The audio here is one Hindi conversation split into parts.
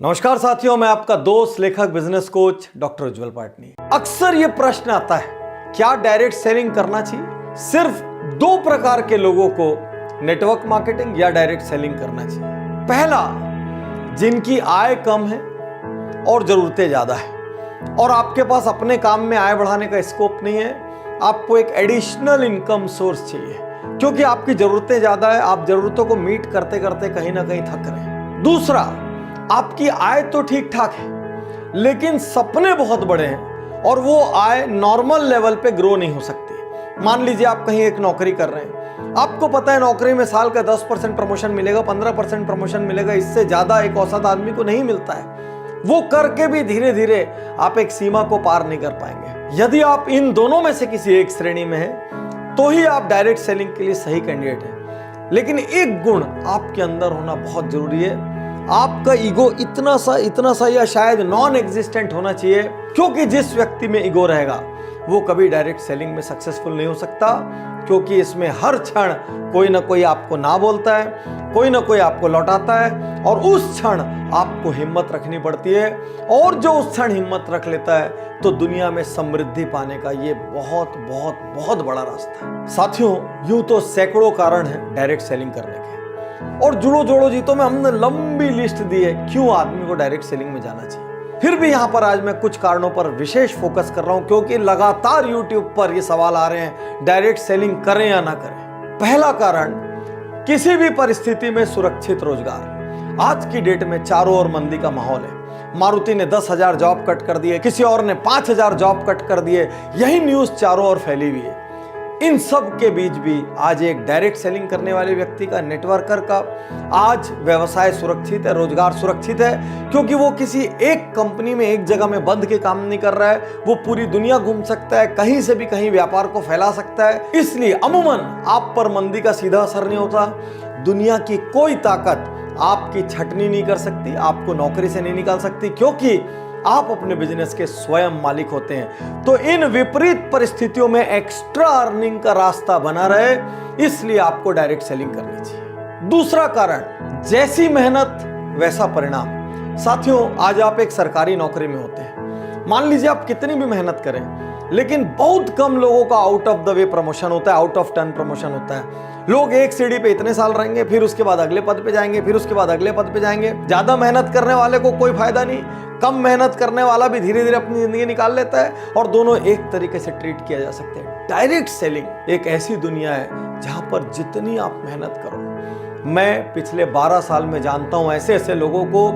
नमस्कार साथियों, मैं आपका दोस्त लेखक बिजनेस कोच डॉक्टर उज्जवल पाटनी। अक्सर ये प्रश्न आता है, क्या डायरेक्ट सेलिंग करना चाहिए? सिर्फ दो प्रकार के लोगों को नेटवर्क मार्केटिंग या डायरेक्ट सेलिंग करना चाहिए। पहला, जिनकी आय कम है और जरूरतें ज्यादा है और आपके पास अपने काम में आय बढ़ाने का स्कोप नहीं है, आपको एक एडिशनल इनकम सोर्स चाहिए क्योंकि आपकी जरूरतें ज्यादा है, आप जरूरतों को मीट करते करते कहीं ना कहीं थक रहे हैं। दूसरा, आपकी आय तो ठीक ठाक है लेकिन सपने बहुत बड़े हैं और वो आय नॉर्मल लेवल पे ग्रो नहीं हो सकती। मान लीजिए आप कहीं एक नौकरी कर रहे हैं, आपको पता है नौकरी में साल का 10% प्रमोशन मिलेगा, 15% प्रमोशन मिलेगा, इससे ज्यादा एक औसत आदमी को नहीं मिलता है। वो करके भी धीरे धीरे आप एक सीमा को पार नहीं कर पाएंगे। यदि आप इन दोनों में से किसी एक श्रेणी में हैं तो ही आप डायरेक्ट सेलिंग के लिए सही कैंडिडेट हैं। लेकिन एक गुण आपके अंदर होना बहुत जरूरी है, आपका ईगो इतना सा या शायद नॉन एग्जिस्टेंट होना चाहिए, क्योंकि जिस व्यक्ति में ईगो रहेगा वो कभी डायरेक्ट सेलिंग में सक्सेसफुल नहीं हो सकता, क्योंकि इसमें हर क्षण कोई ना कोई आपको ना बोलता है, कोई ना कोई आपको लौटाता है और उस क्षण आपको हिम्मत रखनी पड़ती है। और जो उस क्षण हिम्मत रख लेता है तो दुनिया में समृद्धि पाने का ये बहुत बहुत बहुत बड़ा रास्ता है। साथियों, यूं तो सैकड़ों कारण है डायरेक्ट सेलिंग करने के और जुड़ो जोड़ो जीतो में हमने लंबी लिस्ट दी है क्यों आदमी को डायरेक्ट सेलिंग में जाना चाहिए। फिर भी यहां पर आज मैं कुछ कारणों पर विशेष फोकस कर रहा हूं क्योंकि लगातार YouTube पर ये सवाल आ रहे हैं, डायरेक्ट सेलिंग करें या ना करें। पहला कारण, किसी भी परिस्थिति में सुरक्षित रोजगार। आज की डेट में चारों ओर मंदी का माहौल है। मारुति ने 10,000 जॉब कट कर दिए, किसी और ने 5,000 जॉब कट कर दिए, यही न्यूज चारों ओर फैली हुई है। इन सब के बीच भी आज एक डायरेक्ट सेलिंग करने वाले व्यक्ति का, नेटवर्कर का आज व्यवसाय सुरक्षित है, रोजगार सुरक्षित है, क्योंकि वो किसी एक कंपनी में एक जगह में बंद के काम नहीं कर रहा है। वो पूरी दुनिया घूम सकता है, कहीं से भी कहीं व्यापार को फैला सकता है। इसलिए अमूमन आप पर मंदी का सीधा असर नहीं होता। दुनिया की कोई ताकत आपकी छटनी नहीं कर सकती, आपको नौकरी से नहीं निकाल सकती, क्योंकि आप अपने बिजनेस के स्वयं मालिक होते हैं। तो इन विपरीत परिस्थितियों में एक्स्ट्रा अर्निंग का रास्ता बना रहे, इसलिए आपको डायरेक्ट सेलिंग करनी चाहिए। दूसरा कारण, जैसी मेहनत वैसा परिणाम। साथियों, आज आप एक सरकारी नौकरी में होते हैं, मान लीजिए आप कितनी भी मेहनत करें लेकिन बहुत कम लोगों का out of the way promotion होता है, आउट ऑफ टर्न प्रमोशन होता है। लोग एक सीढ़ी पे इतने साल रहेंगे, फिर उसके बाद अगले पद पे जाएंगे, फिर उसके बाद अगले पद पे जाएंगे। ज्यादा मेहनत करने वाले को कोई फायदा नहीं, कम मेहनत करने वाला भी धीरे धीरे अपनी जिंदगी निकाल लेता है और दोनों एक तरीके से ट्रीट किया जा सकते हैं। डायरेक्ट सेलिंग एक ऐसी दुनिया है जहां पर जितनी आप मेहनत करो, मैं पिछले 12 साल में जानता हूं ऐसे ऐसे लोगों को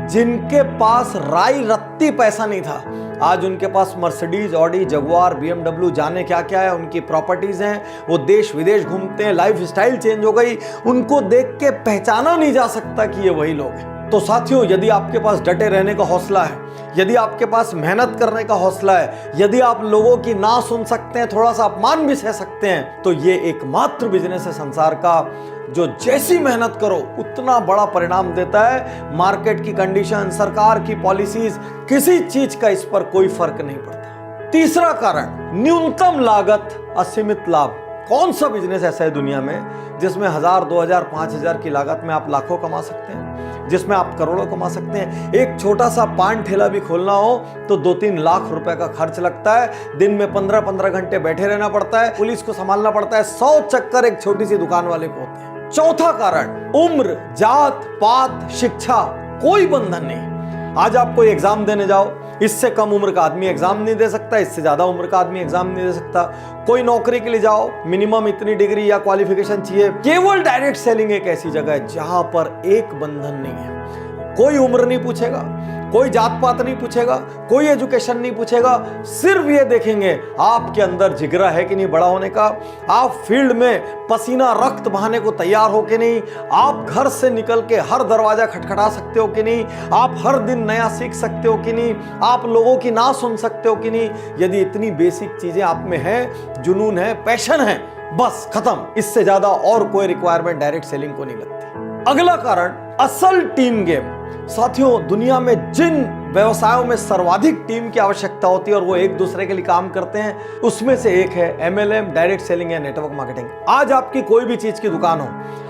जिनके पास राई रत्ती पैसा नहीं था, आज उनके पास मर्सिडीज, ऑडी, जगुआर, BMW, जाने क्या क्या है, उनकी प्रॉपर्टीज हैं, वो देश विदेश घूमते हैं, लाइफ स्टाइल चेंज हो गई, उनको देख के पहचाना नहीं जा सकता कि ये वही लोग हैं। तो साथियों, यदि आपके पास डटे रहने का हौसला है, यदि आपके पास मेहनत करने का हौसला है, यदि आप लोगों की ना सुन सकते हैं, थोड़ा सा अपमान भी सह सकते हैं, तो ये एकमात्र बिजनेस है संसार का जो जैसी मेहनत करो उतना बड़ा परिणाम देता है। मार्केट की कंडीशन, सरकार की पॉलिसीज, किसी चीज का इस पर कोई फर्क नहीं पड़ता। तीसरा कारण, न्यूनतम लागत असीमित लाभ। कौन सा बिजनेस ऐसा है दुनिया में जिसमें 1,000, 2,000, 5,000 की लागत में आप लाखों कमा सकते हैं, जिसमें आप करोड़ों कमा सकते हैं? एक छोटा सा पान ठेला भी खोलना हो तो 2-3 लाख रुपए का खर्च लगता है, दिन में 15-15 घंटे बैठे रहना पड़ता है, पुलिस को संभालना पड़ता है, 100 चक्कर एक छोटी सी दुकान वाले को होते हैं। चौथा कारण, उम्र, जात पात, शिक्षा, कोई बंधन नहीं। आज आप कोई एग्जाम देने जाओ, इससे कम उम्र का आदमी एग्जाम नहीं दे सकता, इससे ज्यादा उम्र का आदमी एग्जाम नहीं दे सकता। कोई नौकरी के लिए जाओ, मिनिमम इतनी डिग्री या क्वालिफिकेशन चाहिए। केवल डायरेक्ट सेलिंग एक ऐसी जगह है जहां पर एक बंधन नहीं है। कोई उम्र नहीं पूछेगा, कोई जात पात नहीं पूछेगा, कोई एजुकेशन नहीं पूछेगा, सिर्फ ये देखेंगे आपके अंदर जिगरा है कि नहीं बड़ा होने का, आप फील्ड में पसीना रक्त बहाने को तैयार हो कि नहीं, आप घर से निकल के हर दरवाजा खटखटा सकते हो कि नहीं, आप हर दिन नया सीख सकते हो कि नहीं, आप लोगों की ना सुन सकते हो कि नहीं। यदि इतनी बेसिक चीजें आप में है, जुनून है, पैशन है, बस खत्म। इससे ज्यादा और कोई रिक्वायरमेंट डायरेक्ट सेलिंग को नहीं लगती। अगला कारण, असल टीम गेम। साथियों, दुनिया में जिन व्यवसायों में सर्वाधिक टीम की आवश्यकता होती है और वो एक दूसरे के लिए काम करते हैं, उसमें से एक है MLM, डायरेक्ट सेलिंग या नेटवर्क मार्केटिंग। आज आपकी कोई भी चीज की दुकान हो,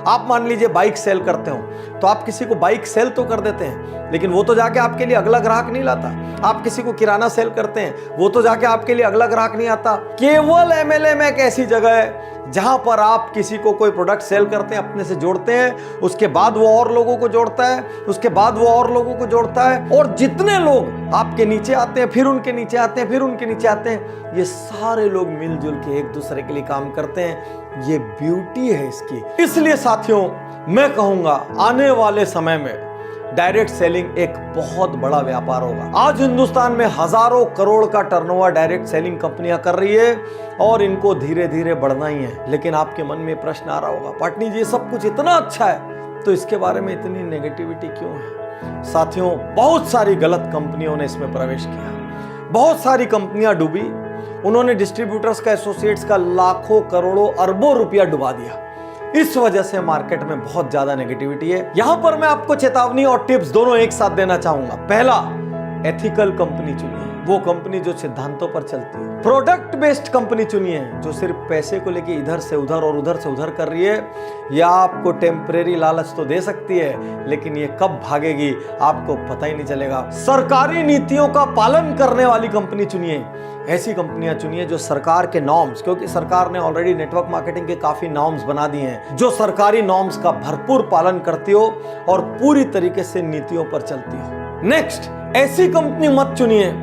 आप मान लीजिए बाइक सेल करते हो, तो आप किसी को बाइक सेल तो कर देते हैं, लेकिन वो तो जाके आपके लिए अगला ग्राहक नहीं लाता। आप किसी को किराना सेल करते हैं, वो तो जाके आपके लिए अगला ग्राहक नहीं आता। केवल MLM एक ऐसी जगह है जहां पर आप किसी को कोई प्रोडक्ट सेल करते हैं, अपने से जोड़ते हैं, उसके बाद वो और लोगों को जोड़ता है, उसके बाद वो और लोगों को जोड़ता है, और जितने लोग आपके नीचे आते हैं, फिर उनके नीचे आते हैं, फिर उनके नीचे आते हैं, ये सारे लोग मिलजुल के एक दूसरे के लिए काम करते हैं। ये ब्यूटी है इसकी। इसलिए साथियों, मैं कहूंगा आने वाले समय में डायरेक्ट सेलिंग एक बहुत बड़ा व्यापार होगा। आज हिंदुस्तान में हजारों करोड़ का टर्नओवर डायरेक्ट सेलिंग कंपनियां कर रही है और इनको धीरे धीरे बढ़ना ही है। लेकिन आपके मन में प्रश्न आ रहा होगा, पाटनी जी सब कुछ इतना अच्छा है तो इसके बारे में इतनी नेगेटिविटी क्यों है? साथियों, बहुत सारी गलत कंपनियों ने इसमें प्रवेश किया, बहुत सारी कंपनियां डूबी, उन्होंने डिस्ट्रीब्यूटर्स का, एसोसिएट्स का लाखों करोड़ों अरबों रुपया डुबा दिया। इस वजह से मार्केट में बहुत ज्यादा नेगेटिविटी है। यहां पर मैं आपको चेतावनी और टिप्स दोनों एक साथ देना चाहूंगा। पहला, एथिकल कंपनी चुनिए, वो कंपनी जो सिद्धांतों पर चलती है। प्रोडक्ट बेस्ड कंपनी चुनिए, जो सिर्फ पैसे को लेके इधर से उधर और उधर से उधर कर रही है। या आपको टेम्परेरी लालच तो दे सकती है, लेकिन ये कब भागेगी आपको पता ही नहीं चलेगा। सरकारी नीतियों का पालन करने वाली कंपनी चुनिए, ऐसी कंपनियां चुनिए जो सरकार के नॉर्म्स, क्योंकि सरकार ने ऑलरेडी नेटवर्क मार्केटिंग के काफी नॉर्म्स बना दिए हैं, जो सरकारी नॉर्म्स का भरपूर पालन करती हो और पूरी तरीके से नीतियों पर चलती हो। नेक्स्ट, ऐसी कंपनी मत चुनिए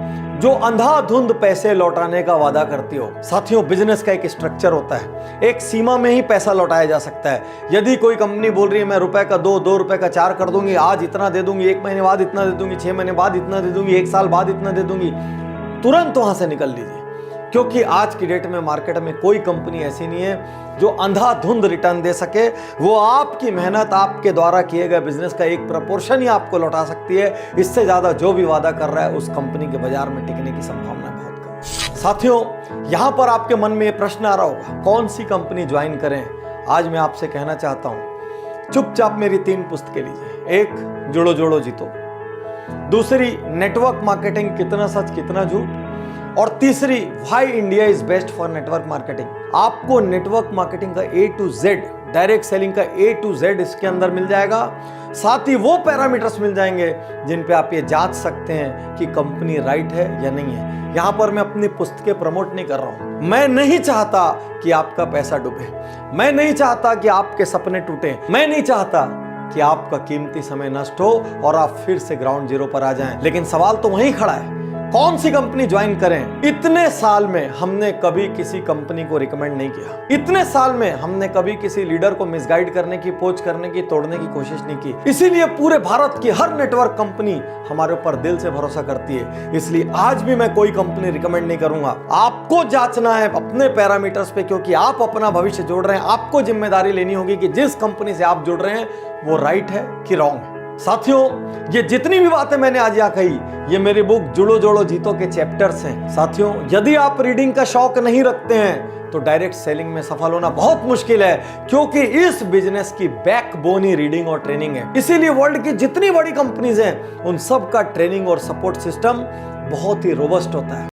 जो अंधाधुंध पैसे लौटाने का वादा करती हो। साथियों, बिजनेस का एक स्ट्रक्चर होता है, एक सीमा में ही पैसा लौटाया जा सकता है। यदि कोई कंपनी बोल रही है मैं रुपए का 2 रुपए का 4 कर दूंगी, आज इतना दे दूंगी, 1 महीने बाद इतना दे दूंगी, 6 महीने बाद इतना दे दूंगी, 1 साल बाद इतना दे दूंगी, तुरंत वहां से निकल लीजिए। क्योंकि आज की डेट में मार्केट में कोई कंपनी ऐसी नहीं है जो अंधाधुंध रिटर्न दे सके। वो आपकी मेहनत, आपके द्वारा किए गए बिजनेस का एक प्रपोर्शन ही आपको लौटा सकती है। इससे ज्यादा जो भी वादा कर रहा है उस कंपनी के बाजार में टिकने की संभावना बहुत कम। साथियों, यहां पर आपके मन में यह प्रश्न आ रहा होगा, कौन सी कंपनी ज्वाइन करें? आज मैं आपसे कहना चाहता हूं, चुपचाप मेरी 3 पुस्तकें लीजिए। एक, जोड़ो जोड़ो जीतो। दूसरी, नेटवर्क मार्केटिंग, कितना सच कितना झूठ। और तीसरी, why India is best for network marketing. आपको नेटवर्क मार्केटिंग का A to Z, direct selling का A to Z इसके अंदर मिल जाएगा। साथ ही वो पैरामीटर्स मिल जाएंगे जिन पे आप ये जांच सकते हैं कि कंपनी राइट है या नहीं है। यहां पर मैं अपनी पुस्तकें प्रमोट नहीं कर रहा हूं। मैं नहीं चाहता कि आपका पैसा डूबे, मैं नहीं चाहता कि आपके सपने टूटे, मैं नहीं चाहता कि आपका कीमती समय नष्ट हो और आप फिर से ग्राउंड जीरो पर आ जाएं। लेकिन सवाल तो वहीं खड़ा है, कौन सी कंपनी ज्वाइन करें? इतने साल में हमने कभी किसी कंपनी को रिकमेंड नहीं किया। इतने साल में हमने कभी किसी लीडर को मिसगाइड करने की, पोच करने की, तोड़ने की कोशिश नहीं की। इसीलिए पूरे भारत की हर नेटवर्क कंपनी हमारे ऊपर दिल से भरोसा करती है। इसलिए आज भी मैं कोई कंपनी रिकमेंड नहीं करूंगा। आपको जांचना है अपने पैरामीटर्स पे, क्योंकि आप अपना भविष्य जोड़ रहे हैं। आपको जिम्मेदारी लेनी होगी कि जिस कंपनी से आप जुड़ रहे हैं वो राइट है कि रॉन्ग है। साथियों, ये जितनी भी बातें मैंने आज यहाँ कही, ये मेरी बुक जुड़ो जोड़ो जीतो के चैप्टर्स हैं। साथियों, यदि आप रीडिंग का शौक नहीं रखते हैं तो डायरेक्ट सेलिंग में सफल होना बहुत मुश्किल है, क्योंकि इस बिजनेस की बैकबोन ही रीडिंग और ट्रेनिंग है। इसीलिए वर्ल्ड की जितनी बड़ी कंपनीज हैं उन सब का ट्रेनिंग और सपोर्ट सिस्टम बहुत ही रोबस्ट होता है।